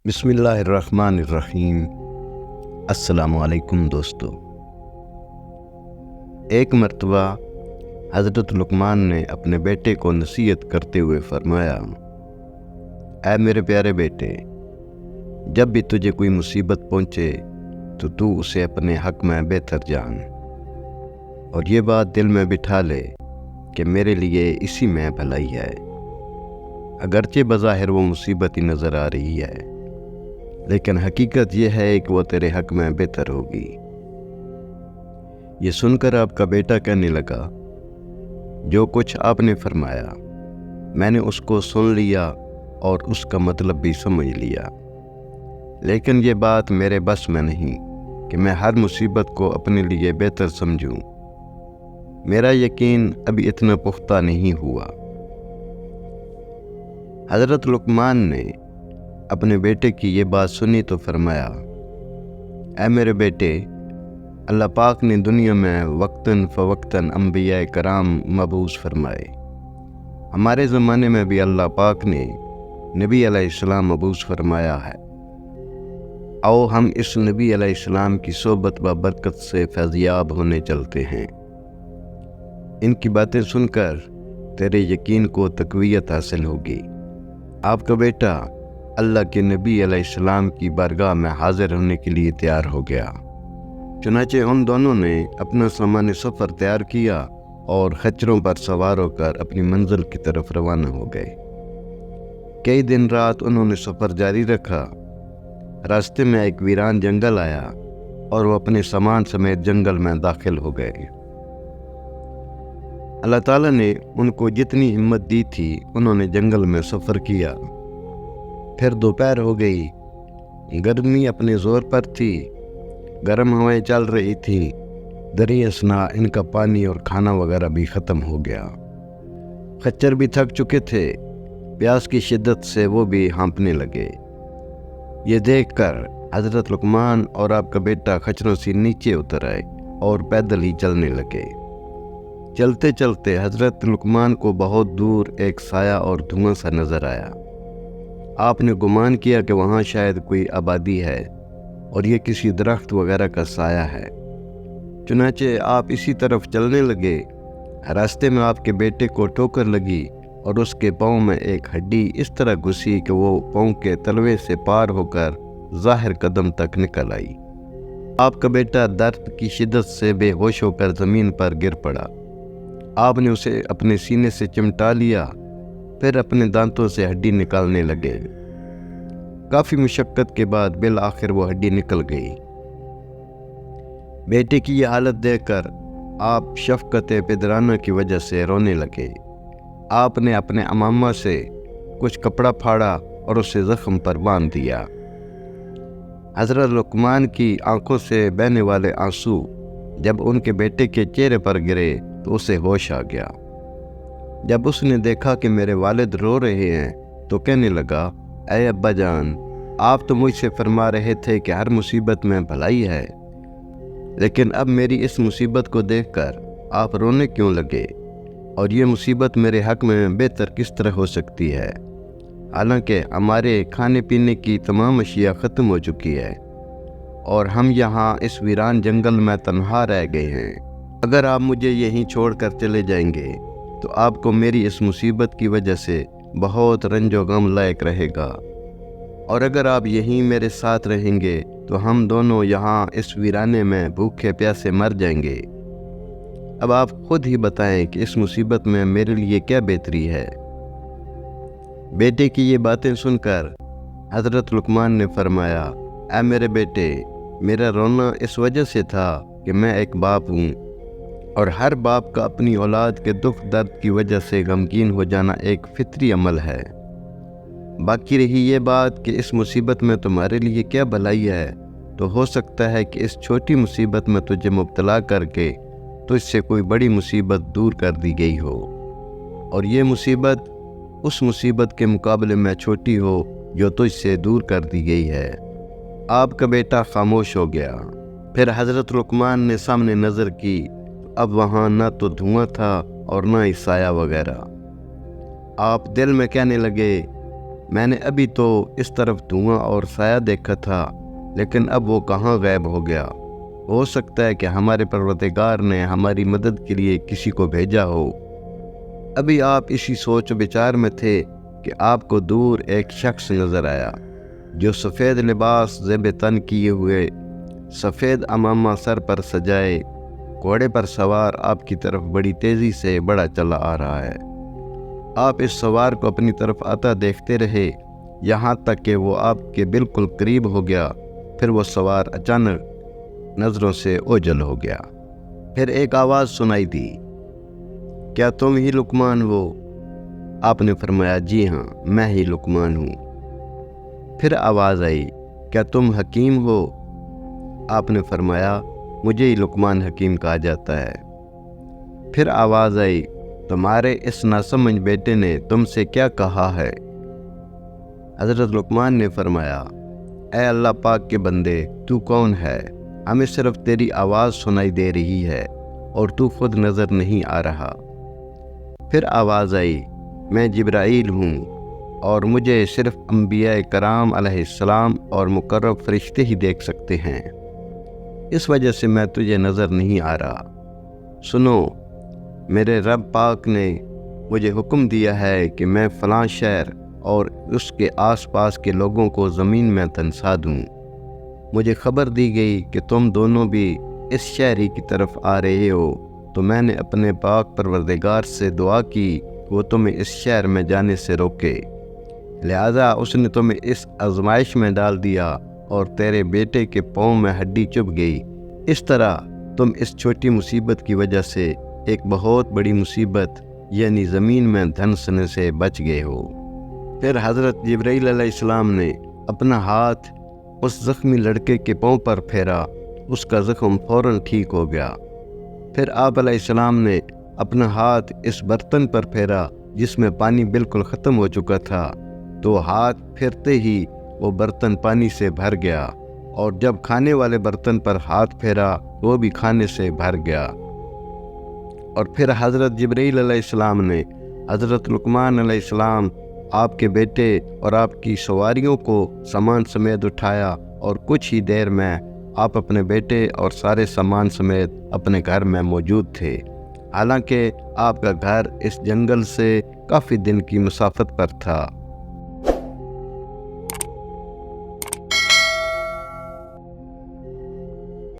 بسم اللہ الرحمن الرحیم۔ السلام علیکم دوستو۔ ایک مرتبہ حضرت لقمان نے اپنے بیٹے کو نصیحت کرتے ہوئے فرمایا، اے میرے پیارے بیٹے، جب بھی تجھے کوئی مصیبت پہنچے تو اسے اپنے حق میں بہتر جان، اور یہ بات دل میں بٹھا لے کہ میرے لیے اسی میں بھلائی ہے، اگرچہ بظاہر وہ مصیبت ہی نظر آ رہی ہے، لیکن حقیقت یہ ہے کہ وہ تیرے حق میں بہتر ہوگی۔ یہ سن کر آپ کا بیٹا کہنے لگا، جو کچھ آپ نے فرمایا میں نے اس کو سن لیا اور اس کا مطلب بھی سمجھ لیا، لیکن یہ بات میرے بس میں نہیں کہ میں ہر مصیبت کو اپنے لیے بہتر سمجھوں۔ میرا یقین ابھی اتنا پختہ نہیں ہوا۔ حضرت لقمان نے اپنے بیٹے کی یہ بات سنی تو فرمایا، اے میرے بیٹے، اللہ پاک نے دنیا میں وقتاً فوقتاً انبیاء کرام مبعوث فرمائے۔ ہمارے زمانے میں بھی اللہ پاک نے نبی علیہ السلام مبعوث فرمایا ہے۔ آؤ ہم اس نبی علیہ السلام کی صحبت و برکت سے فیضیاب ہونے چلتے ہیں۔ ان کی باتیں سن کر تیرے یقین کو تقویت حاصل ہوگی۔ آپ کا بیٹا اللہ کے نبی علیہ السلام کی بارگاہ میں حاضر ہونے کے لیے تیار ہو گیا۔ چنانچہ ان دونوں نے اپنا سامان سفر تیار کیا اور خچروں پر سوار ہو کر اپنی منزل کی طرف روانہ ہو گئے۔ کئی دن رات انہوں نے سفر جاری رکھا۔ راستے میں ایک ویران جنگل آیا اور وہ اپنے سامان سمیت جنگل میں داخل ہو گئے۔ اللہ تعالیٰ نے ان کو جتنی ہمت دی تھی انہوں نے جنگل میں سفر کیا۔ پھر دوپہر ہو گئی، گرمی اپنے زور پر تھی، گرم ہوائیں چل رہی تھیں، دریا اثنا ان کا پانی اور کھانا وغیرہ بھی ختم ہو گیا۔ خچر بھی تھک چکے تھے، پیاس کی شدت سے وہ بھی ہانپنے لگے۔ یہ دیکھ کر حضرت لقمان اور آپ کا بیٹا خچروں سے نیچے اتر آئے اور پیدل ہی چلنے لگے۔ چلتے چلتے حضرت لقمان کو بہت دور ایک سایہ اور دھواں سا نظر آیا۔ آپ نے گمان کیا کہ وہاں شاید کوئی آبادی ہے اور یہ کسی درخت وغیرہ کا سایہ ہے۔ چنانچہ آپ اسی طرف چلنے لگے۔ راستے میں آپ کے بیٹے کو ٹھوکر لگی اور اس کے پاؤں میں ایک ہڈی اس طرح گھسی کہ وہ پاؤں کے تلوے سے پار ہو کر ظاہر قدم تک نکل آئی۔ آپ کا بیٹا درد کی شدت سے بے ہوش ہو کر زمین پر گر پڑا۔ آپ نے اسے اپنے سینے سے چمٹا لیا، پھر اپنے دانتوں سے ہڈی نکالنے لگے۔ کافی مشقت کے بعد بالآخر وہ ہڈی نکل گئی۔ بیٹے کی یہ حالت دیکھ کر آپ شفقت پدرانہ کی وجہ سے رونے لگے۔ آپ نے اپنے عمامہ سے کچھ کپڑا پھاڑا اور اسے زخم پر باندھ دیا۔ حضرت لقمان کی آنکھوں سے بہنے والے آنسو جب ان کے بیٹے کے چہرے پر گرے تو اسے ہوش آ گیا۔ جب اس نے دیکھا کہ میرے والد رو رہے ہیں تو کہنے لگا، اے ابا جان، آپ تو مجھ سے فرما رہے تھے کہ ہر مصیبت میں بھلائی ہے، لیکن اب میری اس مصیبت کو دیکھ کر آپ رونے کیوں لگے؟ اور یہ مصیبت میرے حق میں بہتر کس طرح ہو سکتی ہے؟ حالانکہ ہمارے کھانے پینے کی تمام اشیاء ختم ہو چکی ہے اور ہم یہاں اس ویران جنگل میں تنہا رہ گئے ہیں۔ اگر آپ مجھے یہیں چھوڑ کر چلے جائیں گے تو آپ کو میری اس مصیبت کی وجہ سے بہت رنج و غم لائق رہے گا، اور اگر آپ یہیں میرے ساتھ رہیں گے تو ہم دونوں یہاں اس ویرانے میں بھوکے پیاسے مر جائیں گے۔ اب آپ خود ہی بتائیں کہ اس مصیبت میں میرے لیے کیا بہتری ہے؟ بیٹے کی یہ باتیں سن کر حضرت لقمان نے فرمایا، اے میرے بیٹے، میرا رونا اس وجہ سے تھا کہ میں ایک باپ ہوں، اور ہر باپ کا اپنی اولاد کے دکھ درد کی وجہ سے غمگین ہو جانا ایک فطری عمل ہے۔ باقی رہی یہ بات کہ اس مصیبت میں تمہارے لیے کیا بھلائی ہے، تو ہو سکتا ہے کہ اس چھوٹی مصیبت میں تجھے مبتلا کر کے تجھ سے کوئی بڑی مصیبت دور کر دی گئی ہو، اور یہ مصیبت اس مصیبت کے مقابلے میں چھوٹی ہو جو تجھ سے دور کر دی گئی ہے۔ آپ کا بیٹا خاموش ہو گیا۔ پھر حضرت لقمان نے سامنے نظر کی، اب وہاں نہ تو دھواں تھا اور نہ ہی سایہ وغیرہ۔ آپ دل میں کہنے لگے، میں نے ابھی تو اس طرف دھواں اور سایہ دیکھا تھا، لیکن اب وہ کہاں غائب ہو گیا۔ ہو سکتا ہے کہ ہمارے پروردگار نے ہماری مدد کے لیے کسی کو بھیجا ہو۔ ابھی آپ اسی سوچ و بچار میں تھے کہ آپ کو دور ایک شخص نظر آیا جو سفید لباس زیب تن کیے ہوئے، سفید عمامہ سر پر سجائے، گھوڑے پر سوار آپ کی طرف بڑی تیزی سے بڑھا چلا آ رہا ہے۔ آپ اس سوار کو اپنی طرف آتا دیکھتے رہے یہاں تک کہ وہ آپ کے بالکل قریب ہو گیا۔ پھر وہ سوار اچانک نظروں سے اوجھل ہو گیا۔ پھر ایک آواز سنائی دی، کیا تم ہی لقمان ہو؟ آپ نے فرمایا، جی ہاں، میں ہی لقمان ہوں۔ پھر آواز آئی، کیا تم حکیم ہو؟ آپ نے فرمایا، مجھے ہی لقمان حکیم کہا جاتا ہے۔ پھر آواز آئی، تمہارے اس ناسمجھ بیٹے نے تم سے کیا کہا ہے؟ حضرت لقمان نے فرمایا، اے اللہ پاک کے بندے، تو کون ہے؟ ہمیں صرف تیری آواز سنائی دے رہی ہے اور تو خود نظر نہیں آ رہا۔ پھر آواز آئی، میں جبرائیل ہوں اور مجھے صرف انبیاء کرام علیہ السلام اور مقرب فرشتے ہی دیکھ سکتے ہیں، اس وجہ سے میں تجھے نظر نہیں آ رہا۔ سنو، میرے رب پاک نے مجھے حکم دیا ہے کہ میں فلاں شہر اور اس کے آس پاس کے لوگوں کو زمین میں دھنسا دوں۔ مجھے خبر دی گئی کہ تم دونوں بھی اس شہر ہی کی طرف آ رہے ہو، تو میں نے اپنے پاک پروردگار سے دعا کی کہ وہ تمہیں اس شہر میں جانے سے روکے، لہذا اس نے تمہیں اس آزمائش میں ڈال دیا اور تیرے بیٹے کے پاؤں میں ہڈی چبھ گئی۔ اس طرح تم اس چھوٹی مصیبت کی وجہ سے ایک بہت بڑی مصیبت یعنی زمین میں دھنسنے سے بچ گئے ہو۔ پھر حضرت جبرائیل علیہ السلام نے اپنا ہاتھ اس زخمی لڑکے کے پاؤں پر پھیرا، اس کا زخم فوراً ٹھیک ہو گیا۔ پھر آپ علیہ السلام نے اپنا ہاتھ اس برتن پر پھیرا جس میں پانی بالکل ختم ہو چکا تھا، تو ہاتھ پھیرتے ہی وہ برتن پانی سے بھر گیا، اور جب کھانے والے برتن پر ہاتھ پھیرا وہ بھی کھانے سے بھر گیا۔ اور پھر حضرت جبرائیل علیہ السلام نے حضرت لقمان علیہ السلام، آپ کے بیٹے اور آپ کی سواریوں کو سامان سمیت اٹھایا، اور کچھ ہی دیر میں آپ اپنے بیٹے اور سارے سامان سمیت اپنے گھر میں موجود تھے، حالانکہ آپ کا گھر اس جنگل سے کافی دن کی مسافت پر تھا۔